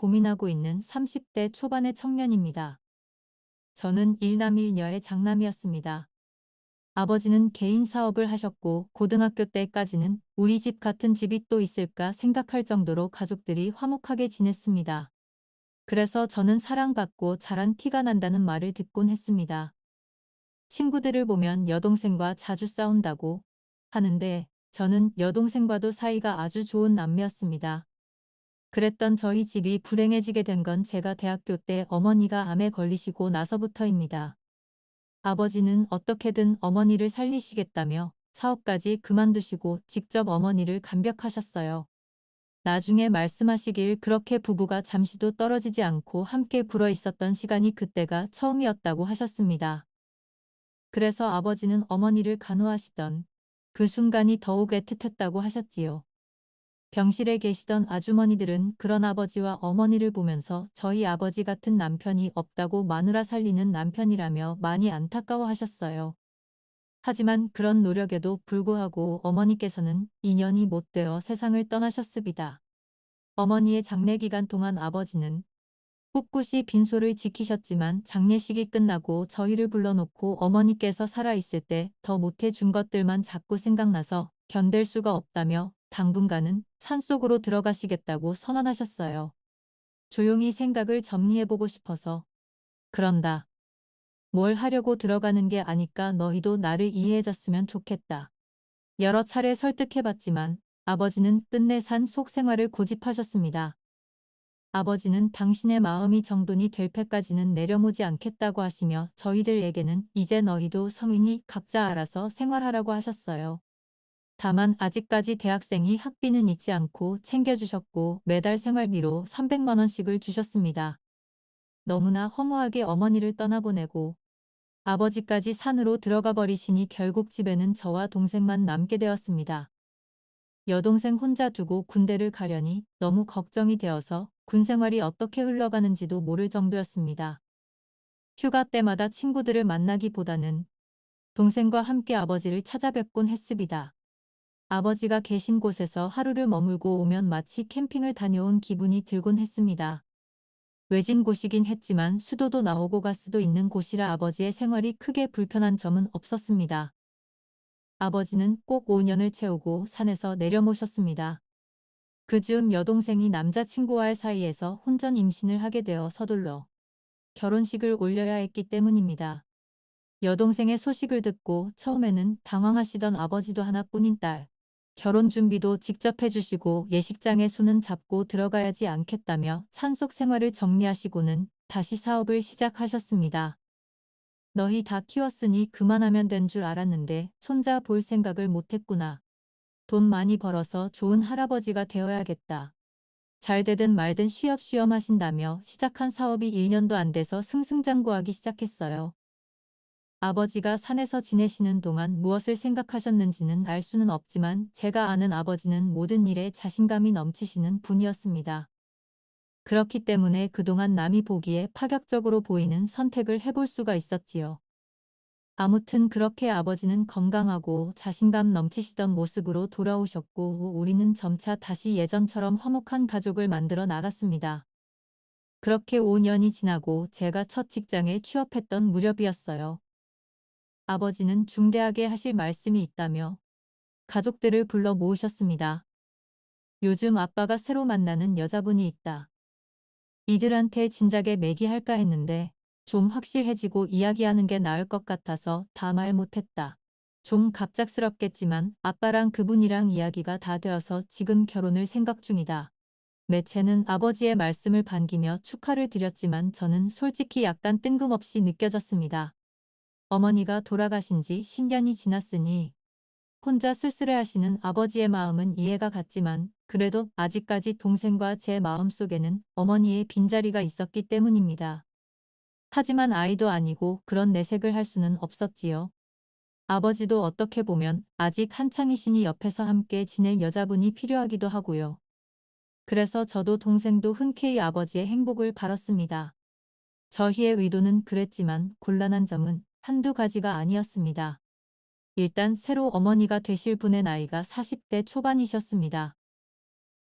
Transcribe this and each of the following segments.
고민하고 있는 30대 초반의 청년입니다. 저는 일남일녀의 장남이었습니다. 아버지는 개인 사업을 하셨고 고등학교 때까지는 우리 집 같은 집이 또 있을까 생각할 정도로 가족들이 화목하게 지냈습니다. 그래서 저는 사랑받고 자란 티가 난다는 말을 듣곤 했습니다. 친구들을 보면 여동생과 자주 싸운다고 하는데 저는 여동생과도 사이가 아주 좋은 남매였습니다. 그랬던 저희 집이 불행해지게 된 건 제가 대학교 때 어머니가 암에 걸리시고 나서부터입니다. 아버지는 어떻게든 어머니를 살리시겠다며 사업까지 그만두시고 직접 어머니를 간벽하셨어요. 나중에 말씀하시길 그렇게 부부가 잠시도 떨어지지 않고 함께 불어 있었던 시간이 그때가 처음이었다고 하셨습니다. 그래서 아버지는 어머니를 간호하시던 그 순간이 더욱 애틋했다고 하셨지요. 병실에 계시던 아주머니들은 그런 아버지와 어머니를 보면서 저희 아버지 같은 남편이 없다고 마누라 살리는 남편이라며 많이 안타까워하셨어요. 하지만 그런 노력에도 불구하고 어머니께서는 인연이 못 되어 세상을 떠나셨습니다. 어머니의 장례 기간 동안 아버지는 꿋꿋이 빈소를 지키셨지만 장례식이 끝나고 저희를 불러놓고 어머니께서 살아있을 때 더 못해준 것들만 자꾸 생각나서 견딜 수가 없다며 당분간은 산속으로 들어가시겠다고 선언하셨어요. 조용히 생각을 정리해보고 싶어서 그런다. 뭘 하려고 들어가는 게 아니까 너희도 나를 이해해줬으면 좋겠다. 여러 차례 설득해봤지만 아버지는 끝내 산속 생활을 고집하셨습니다. 아버지는 당신의 마음이 정돈이 될 때까지는 내려놓지 않겠다고 하시며 저희들에게는 이제 너희도 성인이 각자 알아서 생활하라고 하셨어요. 다만 아직까지 대학생이 학비는 잊지 않고 챙겨주셨고 매달 생활비로 300만 원씩을 주셨습니다. 너무나 허무하게 어머니를 떠나보내고 아버지까지 산으로 들어가 버리시니 결국 집에는 저와 동생만 남게 되었습니다. 여동생 혼자 두고 군대를 가려니 너무 걱정이 되어서 군 생활이 어떻게 흘러가는지도 모를 정도였습니다. 휴가 때마다 친구들을 만나기보다는 동생과 함께 아버지를 찾아뵙곤 했습니다. 아버지가 계신 곳에서 하루를 머물고 오면 마치 캠핑을 다녀온 기분이 들곤 했습니다. 외진 곳이긴 했지만 수도도 나오고 갈 수도 있는 곳이라 아버지의 생활이 크게 불편한 점은 없었습니다. 아버지는 꼭 5년을 채우고 산에서 내려모셨습니다. 그즈음 여동생이 남자친구와의 사이에서 혼전 임신을 하게 되어 서둘러 결혼식을 올려야 했기 때문입니다. 여동생의 소식을 듣고 처음에는 당황하시던 아버지도 하나뿐인 딸. 결혼 준비도 직접 해주시고 예식장에 손은 잡고 들어가야지 않겠다며 산속 생활을 정리하시고는 다시 사업을 시작하셨습니다. 너희 다 키웠으니 그만하면 된 줄 알았는데 손자 볼 생각을 못했구나. 돈 많이 벌어서 좋은 할아버지가 되어야겠다. 잘 되든 말든 쉬엄쉬엄 하신다며 시작한 사업이 1년도 안 돼서 승승장구하기 시작했어요. 아버지가 산에서 지내시는 동안 무엇을 생각하셨는지는 알 수는 없지만 제가 아는 아버지는 모든 일에 자신감이 넘치시는 분이었습니다. 그렇기 때문에 그동안 남이 보기에 파격적으로 보이는 선택을 해볼 수가 있었지요. 아무튼 그렇게 아버지는 건강하고 자신감 넘치시던 모습으로 돌아오셨고 우리는 점차 다시 예전처럼 화목한 가족을 만들어 나갔습니다. 그렇게 5년이 지나고 제가 첫 직장에 취업했던 무렵이었어요. 아버지는 중대하게 하실 말씀이 있다며 가족들을 불러 모으셨습니다. 요즘 아빠가 새로 만나는 여자분이 있다. 이들한테 진작에 매기할까 했는데 좀 확실해지고 이야기하는 게 나을 것 같아서 다 말 못했다. 좀 갑작스럽겠지만 아빠랑 그분이랑 이야기가 다 되어서 지금 결혼을 생각 중이다. 매체는 아버지의 말씀을 반기며 축하를 드렸지만 저는 솔직히 약간 뜬금없이 느껴졌습니다. 어머니가 돌아가신 지 10년이 지났으니 혼자 쓸쓸해하시는 아버지의 마음은 이해가 갔지만 그래도 아직까지 동생과 제 마음속에는 어머니의 빈자리가 있었기 때문입니다. 하지만 아이도 아니고 그런 내색을 할 수는 없었지요. 아버지도 어떻게 보면 아직 한창이시니 옆에서 함께 지낼 여자분이 필요하기도 하고요. 그래서 저도 동생도 흔쾌히 아버지의 행복을 빌었습니다. 저희의 의도는 그랬지만 곤란한 점은 한두 가지가 아니었습니다. 일단 새로 어머니가 되실 분의 나이가 40대 초반이셨습니다.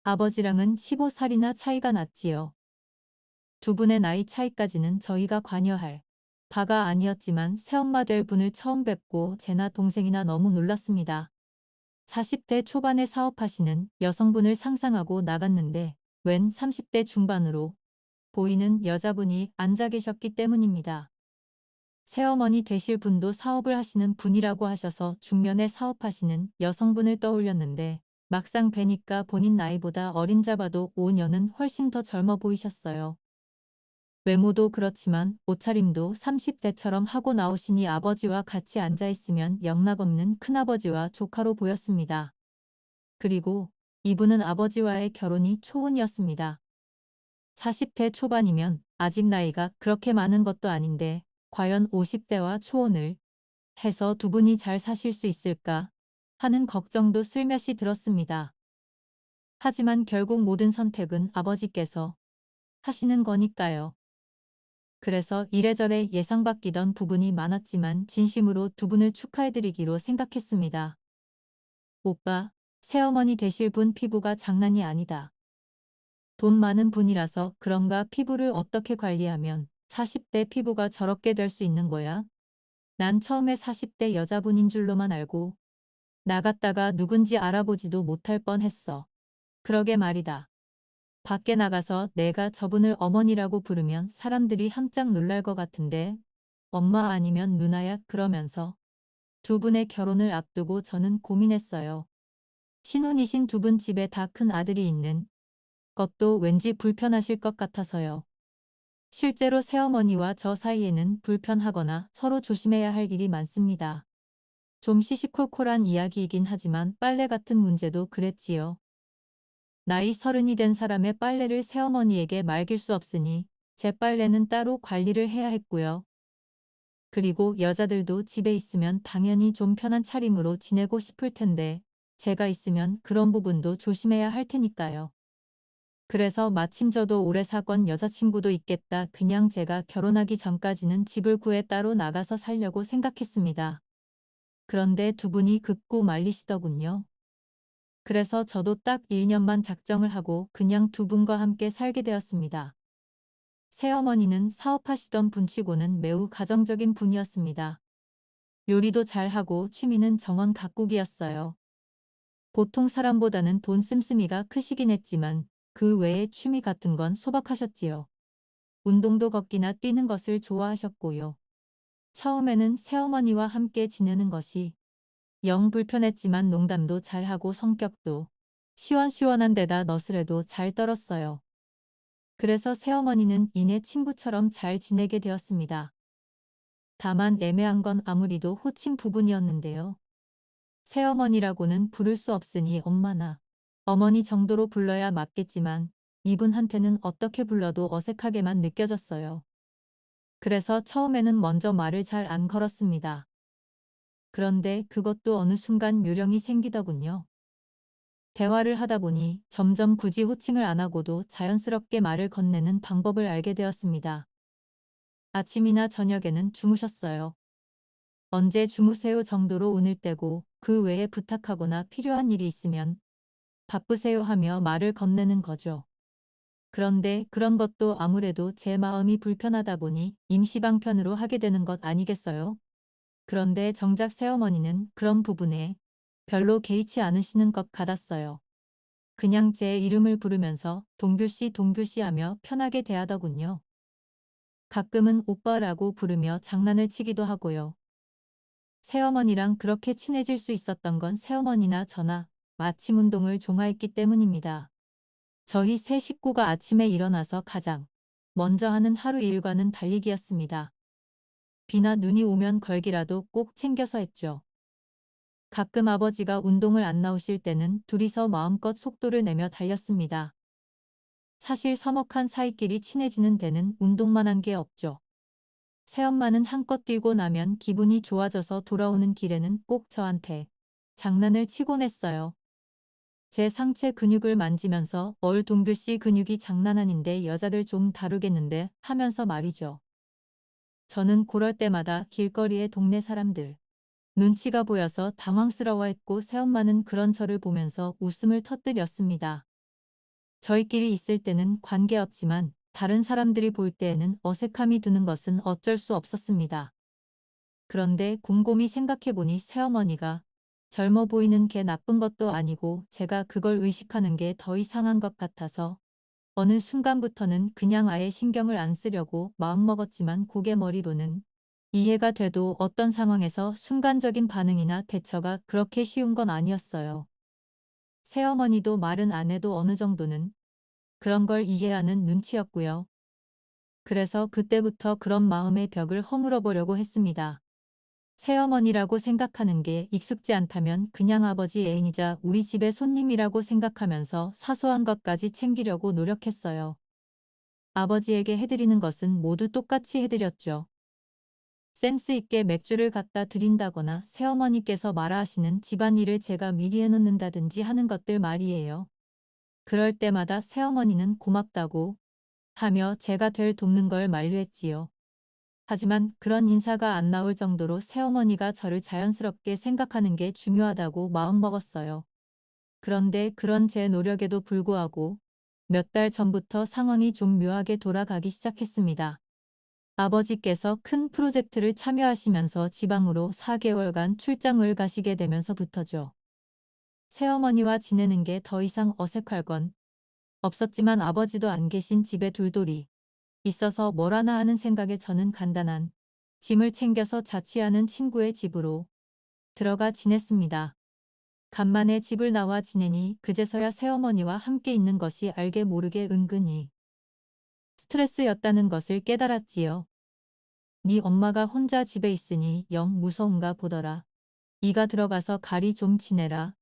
아버지랑은 15살이나 차이가 났지요. 두 분의 나이 차이까지는 저희가 관여할 바가 아니었지만 새엄마 될 분을 처음 뵙고 제나 동생이나 너무 놀랐습니다. 40대 초반에 사업하시는 여성분을 상상하고 나갔는데 웬 30대 중반으로 보이는 여자분이 앉아 계셨기 때문입니다. 새어머니 되실 분도 사업을 하시는 분이라고 하셔서 중년에 사업하시는 여성분을 떠올렸는데 막상 뵈니까 본인 나이보다 어림잡아도 5년은 훨씬 더 젊어 보이셨어요. 외모도 그렇지만 옷차림도 30대처럼 하고 나오시니 아버지와 같이 앉아있으면 영락없는 큰아버지와 조카로 보였습니다. 그리고 이분은 아버지와의 결혼이 초혼이었습니다. 40대 초반이면 아직 나이가 그렇게 많은 것도 아닌데 과연 50대와 초혼을 해서 두 분이 잘 사실 수 있을까 하는 걱정도 슬며시 들었습니다. 하지만 결국 모든 선택은 아버지께서 하시는 거니까요. 그래서 이래저래 예상 바뀌던 부분이 많았지만 진심으로 두 분을 축하해드리기로 생각했습니다. 오빠, 새어머니 되실 분 피부가 장난이 아니다. 돈 많은 분이라서 그런가 피부를 어떻게 관리하면 40대 피부가 저렇게 될 수 있는 거야? 난 처음에 40대 여자분인 줄로만 알고 나갔다가 누군지 알아보지도 못할 뻔했어. 그러게 말이다. 밖에 나가서 내가 저분을 어머니라고 부르면 사람들이 깜짝 놀랄 것 같은데 엄마 아니면 누나야 그러면서 두 분의 결혼을 앞두고 저는 고민했어요. 신혼이신 두 분 집에 다 큰 아들이 있는 것도 왠지 불편하실 것 같아서요. 실제로 새어머니와 저 사이에는 불편하거나 서로 조심해야 할 일이 많습니다. 좀 시시콜콜한 이야기이긴 하지만 빨래 같은 문제도 그랬지요. 나이 30이 된 사람의 빨래를 새어머니에게 맡길 수 없으니 제 빨래는 따로 관리를 해야 했고요. 그리고 여자들도 집에 있으면 당연히 좀 편한 차림으로 지내고 싶을 텐데 제가 있으면 그런 부분도 조심해야 할 테니까요. 그래서 마침 저도 오래 사건 여자친구도 있겠다 그냥 제가 결혼하기 전까지는 집을 구해 따로 나가서 살려고 생각했습니다. 그런데 두 분이 극구 말리시더군요. 그래서 저도 딱 1년만 작정을 하고 그냥 두 분과 함께 살게 되었습니다. 새어머니는 사업하시던 분치고는 매우 가정적인 분이었습니다. 요리도 잘하고 취미는 정원 가꾸기였어요. 보통 사람보다는 돈 씀씀이가 크시긴 했지만 그 외에 취미 같은 건 소박하셨지요. 운동도 걷기나 뛰는 것을 좋아하셨고요. 처음에는 새어머니와 함께 지내는 것이 영 불편했지만 농담도 잘하고 성격도 시원시원한 데다 너스레도 잘 떨었어요. 그래서 새어머니는 이내 친구처럼 잘 지내게 되었습니다. 다만 애매한 건 아무리도 호칭 부분이었는데요. 새어머니라고는 부를 수 없으니 엄마나 어머니 정도로 불러야 맞겠지만 이분한테는 어떻게 불러도 어색하게만 느껴졌어요. 그래서 처음에는 먼저 말을 잘 안 걸었습니다. 그런데 그것도 어느 순간 요령이 생기더군요. 대화를 하다 보니 점점 굳이 호칭을 안 하고도 자연스럽게 말을 건네는 방법을 알게 되었습니다. 아침이나 저녁에는 주무셨어요. 언제 주무세요 정도로 운을 떼고 그 외에 부탁하거나 필요한 일이 있으면 바쁘세요 하며 말을 건네는 거죠. 그런데 그런 것도 아무래도 제 마음이 불편하다 보니 임시방편으로 하게 되는 것 아니겠어요? 그런데 정작 새어머니는 그런 부분에 별로 개의치 않으시는 것 같았어요. 그냥 제 이름을 부르면서 동규씨 동규씨 하며 편하게 대하더군요. 가끔은 오빠라고 부르며 장난을 치기도 하고요. 새어머니랑 그렇게 친해질 수 있었던 건 새어머니나 저나 아침 운동을 종아했기 때문입니다. 저희 세 식구가 아침에 일어나서 가장 먼저 하는 하루 일과는 달리기였습니다. 비나 눈이 오면 걸기라도 꼭 챙겨서 했죠. 가끔 아버지가 운동을 안 나오실 때는 둘이서 마음껏 속도를 내며 달렸습니다. 사실 서먹한 사이끼리 친해지는 데는 운동만 한 게 없죠. 새엄마는 한껏 뛰고 나면 기분이 좋아져서 돌아오는 길에는 꼭 저한테 장난을 치곤 했어요. 제 상체 근육을 만지면서 동규씨 근육이 장난 아닌데 여자들 좀 다루겠는데 하면서 말이죠. 저는 그럴 때마다 길거리의 동네 사람들 눈치가 보여서 당황스러워했고 새엄마는 그런 저를 보면서 웃음을 터뜨렸습니다. 저희끼리 있을 때는 관계없지만 다른 사람들이 볼 때에는 어색함이 드는 것은 어쩔 수 없었습니다. 그런데 곰곰이 생각해보니 새어머니가 젊어 보이는 게 나쁜 것도 아니고 제가 그걸 의식하는 게 더 이상한 것 같아서 어느 순간부터는 그냥 아예 신경을 안 쓰려고 마음먹었지만 고개 머리로는 이해가 돼도 어떤 상황에서 순간적인 반응이나 대처가 그렇게 쉬운 건 아니었어요. 새어머니도 말은 안 해도 어느 정도는 그런 걸 이해하는 눈치였고요. 그래서 그때부터 그런 마음의 벽을 허물어 보려고 했습니다. 새어머니라고 생각하는 게 익숙지 않다면 그냥 아버지 애인이자 우리 집의 손님이라고 생각하면서 사소한 것까지 챙기려고 노력했어요. 아버지에게 해드리는 것은 모두 똑같이 해드렸죠. 센스 있게 맥주를 갖다 드린다거나 새어머니께서 말아 하시는 집안일을 제가 미리 해놓는다든지 하는 것들 말이에요. 그럴 때마다 새어머니는 고맙다고 하며 제가 될 돕는 걸 만류했지요. 하지만 그런 인사가 안 나올 정도로 새어머니가 저를 자연스럽게 생각하는 게 중요하다고 마음먹었어요. 그런데 그런 제 노력에도 불구하고 몇 달 전부터 상황이 좀 묘하게 돌아가기 시작했습니다. 아버지께서 큰 프로젝트를 참여하시면서 지방으로 4개월간 출장을 가시게 되면서부터죠. 새어머니와 지내는 게 더 이상 어색할 건 없었지만 아버지도 안 계신 집에 둘돌이 있어서 뭘 하나 하는 생각에 저는 간단한 짐을 챙겨서 자취하는 친구의 집으로 들어가 지냈습니다. 간만에 집을 나와 지내니 그제서야 새어머니와 함께 있는 것이 알게 모르게 은근히 스트레스였다는 것을 깨달았지요. 네 엄마가 혼자 집에 있으니 영 무서운가 보더라. 네가 들어가서 가리 좀 지내라.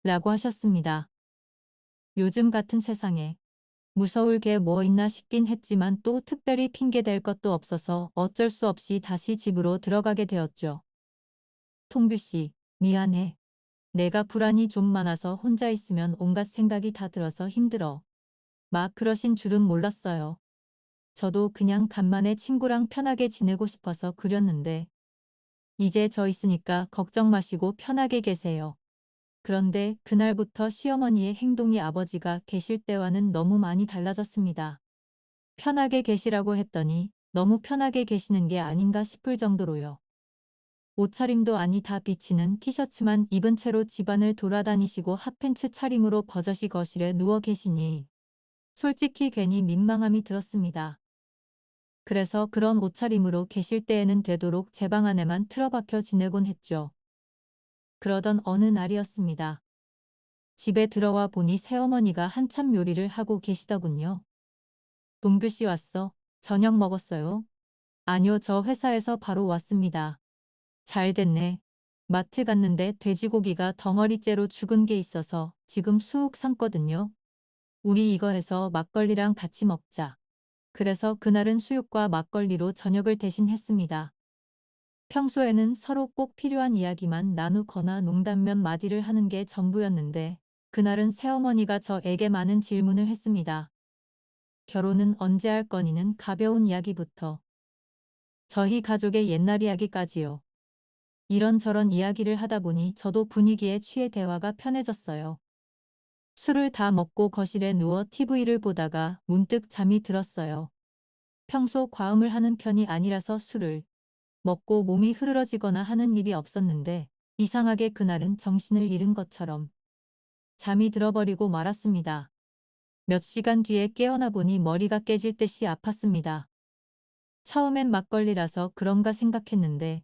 라고 하셨습니다. 요즘 같은 세상에 무서울 게 뭐 있나 싶긴 했지만 또 특별히 핑계댈 것도 없어서 어쩔 수 없이 다시 집으로 들어가게 되었죠. 통규 씨, 미안해. 내가 불안이 좀 많아서 혼자 있으면 온갖 생각이 다 들어서 힘들어. 막 그러신 줄은 몰랐어요. 저도 그냥 간만에 친구랑 편하게 지내고 싶어서 그렸는데 이제 저 있으니까 걱정 마시고 편하게 계세요. 그런데 그날부터 시어머니의 행동이 아버지가 계실 때와는 너무 많이 달라졌습니다. 편하게 계시라고 했더니 너무 편하게 계시는 게 아닌가 싶을 정도로요. 옷차림도 아니 다 비치는 티셔츠만 입은 채로 집안을 돌아다니시고 핫팬츠 차림으로 버젓이 거실에 누워 계시니 솔직히 괜히 민망함이 들었습니다. 그래서 그런 옷차림으로 계실 때에는 되도록 제 방 안에만 틀어박혀 지내곤 했죠. 그러던 어느 날이었습니다. 집에 들어와 보니 새어머니가 한참 요리를 하고 계시더군요. 동규 씨 왔어? 저녁 먹었어요? 아니요, 저 회사에서 바로 왔습니다. 잘 됐네. 마트 갔는데 돼지고기가 덩어리째로 죽은 게 있어서 지금 수욱 삶거든요. 우리 이거 해서 막걸리랑 같이 먹자. 그래서 그날은 수육과 막걸리로 저녁을 대신했습니다. 평소에는 서로 꼭 필요한 이야기만 나누거나 농담 몇 마디를 하는 게 전부였는데 그날은 새어머니가 저에게 많은 질문을 했습니다. 결혼은 언제 할 거니는 가벼운 이야기부터 저희 가족의 옛날 이야기까지요. 이런저런 이야기를 하다 보니 저도 분위기에 취해 대화가 편해졌어요. 술을 다 먹고 거실에 누워 TV를 보다가 문득 잠이 들었어요. 평소 과음을 하는 편이 아니라서 술을 먹고 몸이 흐르러지거나 하는 일이 없었는데 이상하게 그날은 정신을 잃은 것처럼 잠이 들어버리고 말았습니다. 몇 시간 뒤에 깨어나 보니 머리가 깨질 듯이 아팠습니다. 처음엔 막걸리라서 그런가 생각했는데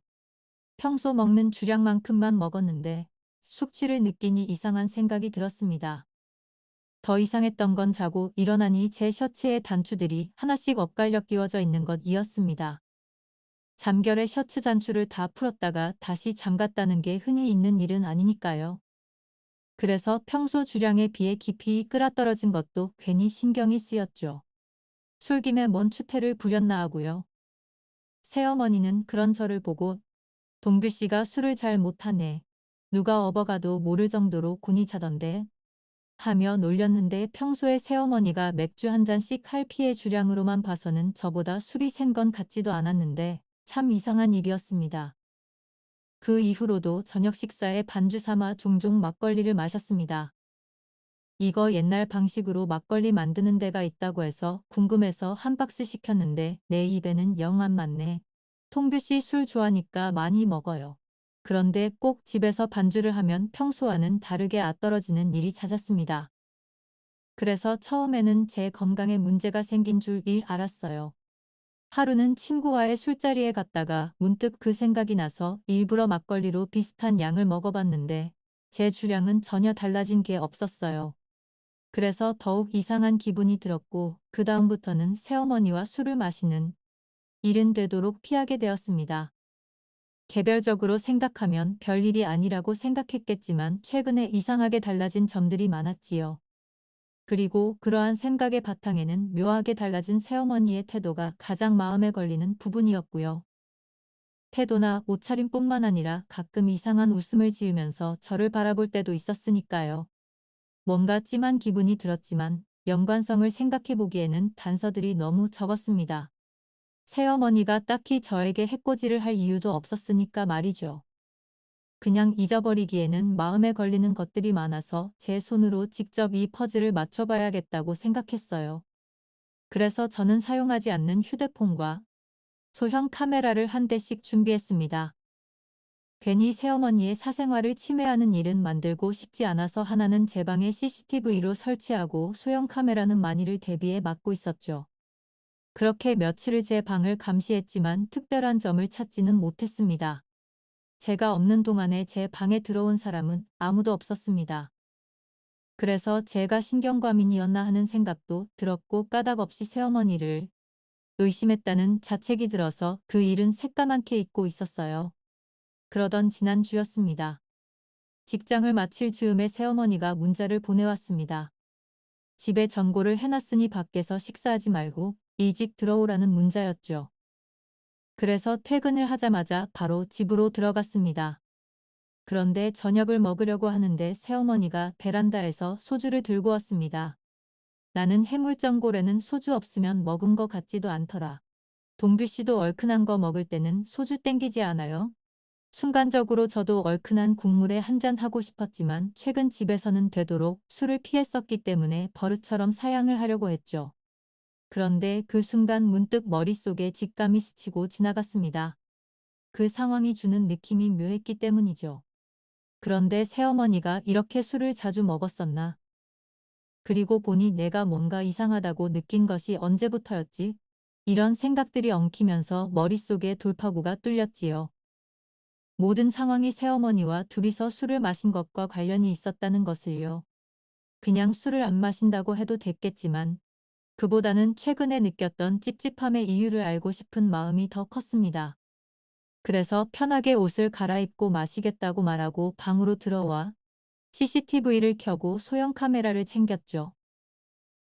평소 먹는 주량만큼만 먹었는데 숙취를 느끼니 이상한 생각이 들었습니다. 더 이상했던 건 자고 일어나니 제 셔츠에 단추들이 하나씩 엇갈려 끼워져 있는 것이었습니다. 잠결에 셔츠 단추를 다 풀었다가 다시 잠갔다는 게 흔히 있는 일은 아니니까요. 그래서 평소 주량에 비해 깊이 끌어떨어진 것도 괜히 신경이 쓰였죠. 술김에 뭔 추태를 부렸나 하고요. 새어머니는 그런 저를 보고 동규 씨가 술을 잘 못하네. 누가 업어가도 모를 정도로 곤히 차던데 하며 놀렸는데 평소에 새어머니가 맥주 한 잔씩 칼피의 주량으로만 봐서는 저보다 술이 센 건 같지도 않았는데 참 이상한 일이었습니다. 그 이후로도 저녁 식사에 반주 삼아 종종 막걸리를 마셨습니다. 이거 옛날 방식으로 막걸리 만드는 데가 있다고 해서 궁금해서 한 박스 시켰는데 내 입에는 영 안 맞네. 통규 씨 술 좋아하니까 많이 먹어요. 그런데 꼭 집에서 반주를 하면 평소와는 다르게 앗떨어지는 일이 잦았습니다. 그래서 처음에는 제 건강에 문제가 생긴 줄 알았어요. 하루는 친구와의 술자리에 갔다가 문득 그 생각이 나서 일부러 막걸리로 비슷한 양을 먹어봤는데 제 주량은 전혀 달라진 게 없었어요. 그래서 더욱 이상한 기분이 들었고 그다음부터는 새어머니와 술을 마시는 일은 되도록 피하게 되었습니다. 개별적으로 생각하면 별일이 아니라고 생각했겠지만 최근에 이상하게 달라진 점들이 많았지요. 그리고 그러한 생각의 바탕에는 묘하게 달라진 새어머니의 태도가 가장 마음에 걸리는 부분이었고요. 태도나 옷차림뿐만 아니라 가끔 이상한 웃음을 지으면서 저를 바라볼 때도 있었으니까요. 뭔가 찜한 기분이 들었지만 연관성을 생각해 보기에는 단서들이 너무 적었습니다. 새어머니가 딱히 저에게 해코지를 할 이유도 없었으니까 말이죠. 그냥 잊어버리기에는 마음에 걸리는 것들이 많아서 제 손으로 직접 이 퍼즐을 맞춰봐야겠다고 생각했어요. 그래서 저는 사용하지 않는 휴대폰과 소형 카메라를 한 대씩 준비했습니다. 괜히 새어머니의 사생활을 침해하는 일은 만들고 싶지 않아서 하나는 제 방에 CCTV로 설치하고 소형 카메라는 만일을 대비해 막고 있었죠. 그렇게 며칠을 제 방을 감시했지만 특별한 점을 찾지는 못했습니다. 제가 없는 동안에 제 방에 들어온 사람은 아무도 없었습니다. 그래서 제가 신경과민이었나 하는 생각도 들었고 까닭없이 새어머니를 의심했다는 자책이 들어서 그 일은 새까맣게 잊고 있었어요. 그러던 지난주였습니다. 직장을 마칠 즈음에 새어머니가 문자를 보내왔습니다. 집에 전골을 해놨으니 밖에서 식사하지 말고 일찍 들어오라는 문자였죠. 그래서 퇴근을 하자마자 바로 집으로 들어갔습니다. 그런데 저녁을 먹으려고 하는데 새어머니가 베란다에서 소주를 들고 왔습니다. 나는 해물전골에는 소주 없으면 먹은 것 같지도 않더라. 동규 씨도 얼큰한 거 먹을 때는 소주 땡기지 않아요? 순간적으로 저도 얼큰한 국물에 한 잔 하고 싶었지만 최근 집에서는 되도록 술을 피했었기 때문에 버릇처럼 사양을 하려고 했죠. 그런데 그 순간 문득 머릿속에 직감이 스치고 지나갔습니다. 그 상황이 주는 느낌이 묘했기 때문이죠. 그런데 새어머니가 이렇게 술을 자주 먹었었나? 그리고 보니 내가 뭔가 이상하다고 느낀 것이 언제부터였지? 이런 생각들이 엉키면서 머릿속에 돌파구가 뚫렸지요. 모든 상황이 새어머니와 둘이서 술을 마신 것과 관련이 있었다는 것을요. 그냥 술을 안 마신다고 해도 됐겠지만 그보다는 최근에 느꼈던 찝찝함의 이유를 알고 싶은 마음이 더 컸습니다. 그래서 편하게 옷을 갈아입고 마시겠다고 말하고 방으로 들어와 CCTV를 켜고 소형 카메라를 챙겼죠.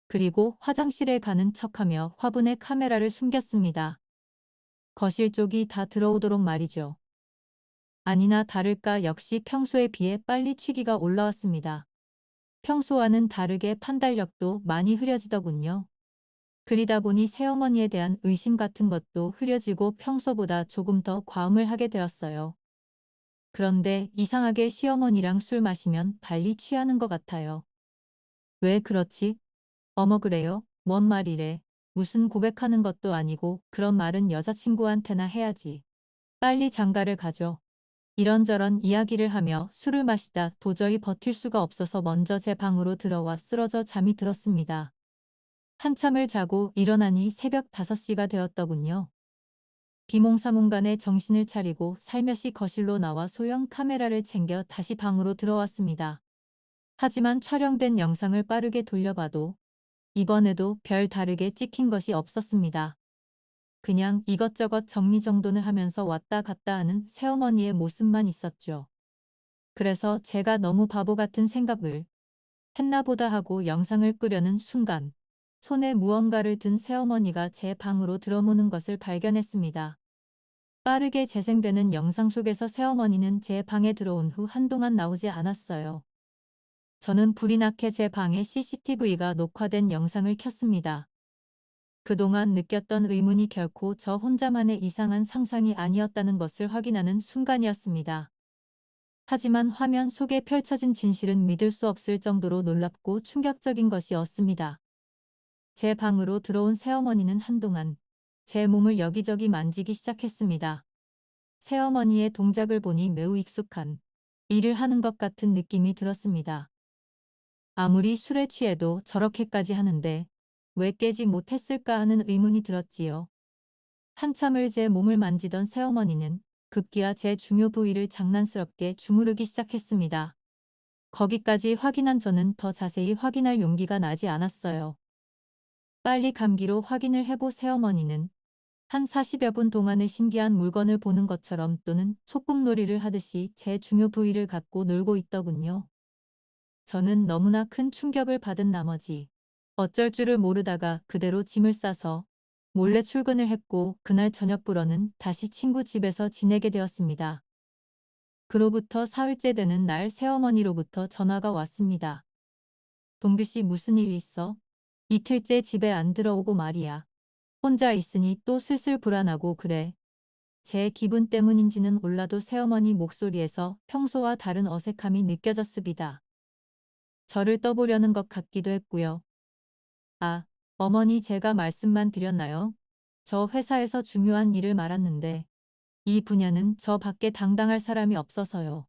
그리고 화장실에 가는 척하며 화분에 카메라를 숨겼습니다. 거실 쪽이 다 들어오도록 말이죠. 아니나 다를까 역시 평소에 비해 빨리 취기가 올라왔습니다. 평소와는 다르게 판단력도 많이 흐려지더군요. 그리다 보니 새어머니에 대한 의심 같은 것도 흐려지고 평소보다 조금 더 과음을 하게 되었어요. 그런데 이상하게 시어머니랑 술 마시면 발리 취하는 것 같아요. 왜 그렇지? 어머 그래요? 뭔 말이래. 무슨 고백하는 것도 아니고 그런 말은 여자친구한테나 해야지. 빨리 장가를 가죠. 이런저런 이야기를 하며 술을 마시다 도저히 버틸 수가 없어서 먼저 제 방으로 들어와 쓰러져 잠이 들었습니다. 한참을 자고 일어나니 새벽 5시가 되었더군요. 비몽사몽간에 정신을 차리고 살며시 거실로 나와 소형 카메라를 챙겨 다시 방으로 들어왔습니다. 하지만 촬영된 영상을 빠르게 돌려봐도 이번에도 별 다르게 찍힌 것이 없었습니다. 그냥 이것저것 정리정돈을 하면서 왔다 갔다 하는 새어머니의 모습만 있었죠. 그래서 제가 너무 바보 같은 생각을 했나 보다 하고 영상을 끄려는 순간 손에 무언가를 든 새어머니가 제 방으로 들어오는 것을 발견했습니다. 빠르게 재생되는 영상 속에서 새어머니는 제 방에 들어온 후 한동안 나오지 않았어요. 저는 불이 나게 제 방에 CCTV가 녹화된 영상을 켰습니다. 그동안 느꼈던 의문이 결코 저 혼자만의 이상한 상상이 아니었다는 것을 확인하는 순간이었습니다. 하지만 화면 속에 펼쳐진 진실은 믿을 수 없을 정도로 놀랍고 충격적인 것이었습니다. 제 방으로 들어온 새어머니는 한동안 제 몸을 여기저기 만지기 시작했습니다. 새어머니의 동작을 보니 매우 익숙한 일을 하는 것 같은 느낌이 들었습니다. 아무리 술에 취해도 저렇게까지 하는데 왜 깨지 못했을까 하는 의문이 들었지요. 한참을 제 몸을 만지던 새어머니는 급기야 제 중요 부위를 장난스럽게 주무르기 시작했습니다. 거기까지 확인한 저는 더 자세히 확인할 용기가 나지 않았어요. 빨리 감기로 확인을 해보 새어머니는 한 40여 분 동안을 신기한 물건을 보는 것처럼 또는 소꿉놀이를 하듯이 제 중요 부위를 갖고 놀고 있더군요. 저는 너무나 큰 충격을 받은 나머지 어쩔 줄을 모르다가 그대로 짐을 싸서 몰래 출근을 했고 그날 저녁부로는 다시 친구 집에서 지내게 되었습니다. 그로부터 사흘째 되는 날 새어머니로부터 전화가 왔습니다. 동규 씨 무슨 일 있어? 이틀째 집에 안 들어오고 말이야. 혼자 있으니 또 슬슬 불안하고 그래. 제 기분 때문인지는 몰라도 새어머니 목소리에서 평소와 다른 어색함이 느껴졌습니다. 저를 떠보려는 것 같기도 했고요. 아, 어머니 제가 말씀만 드렸나요? 저 회사에서 중요한 일을 말았는데 이 분야는 저 밖에 당당할 사람이 없어서요.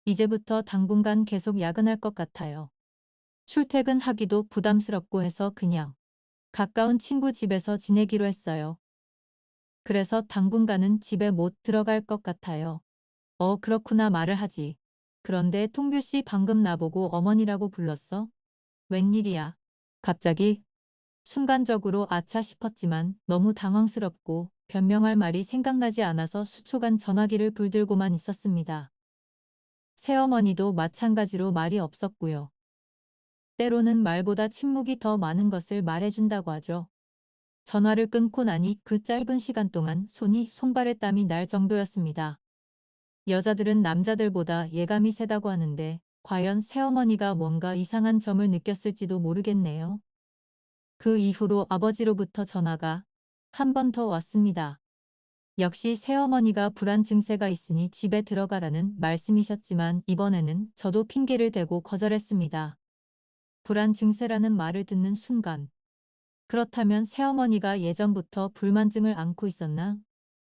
이제부터 당분간 계속 야근할 것 같아요. 출퇴근하기도 부담스럽고 해서 그냥 가까운 친구 집에서 지내기로 했어요. 그래서 당분간은 집에 못 들어갈 것 같아요. 그렇구나 말을 하지. 그런데 통규 씨 방금 나보고 어머니라고 불렀어? 웬일이야? 갑자기? 순간적으로 아차 싶었지만 너무 당황스럽고 변명할 말이 생각나지 않아서 수초간 전화기를 불들고만 있었습니다. 새어머니도 마찬가지로 말이 없었고요. 때로는 말보다 침묵이 더 많은 것을 말해준다고 하죠. 전화를 끊고 나니 그 짧은 시간 동안 손발에 땀이 날 정도였습니다. 여자들은 남자들보다 예감이 세다고 하는데 과연 새어머니가 뭔가 이상한 점을 느꼈을지도 모르겠네요. 그 이후로 아버지로부터 전화가 한 번 더 왔습니다. 역시 새어머니가 불안 증세가 있으니 집에 들어가라는 말씀이셨지만 이번에는 저도 핑계를 대고 거절했습니다. 불안 증세라는 말을 듣는 순간 그렇다면 새어머니가 예전부터 불만증을 안고 있었나?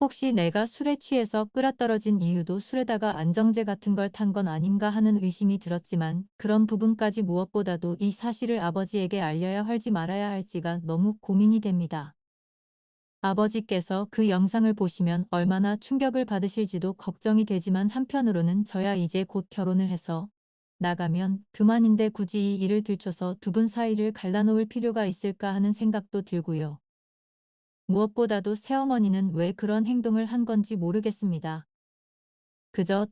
혹시 내가 술에 취해서 끌어떨어진 이유도 술에다가 안정제 같은 걸 탄 건 아닌가 하는 의심이 들었지만 그런 부분까지 무엇보다도 이 사실을 아버지에게 알려야 할지 말아야 할지가 너무 고민이 됩니다. 아버지께서 그 영상을 보시면 얼마나 충격을 받으실지도 걱정이 되지만 한편으로는 저야 이제 곧 결혼을 해서 나가면 그만인데 굳이 이 일을 들춰서 두 분 사이를 갈라놓을 필요가 있을까 하는 생각도 들고요. 무엇보다도 새어머니는 왜 그런 행동을 한 건지 모르겠습니다. 그저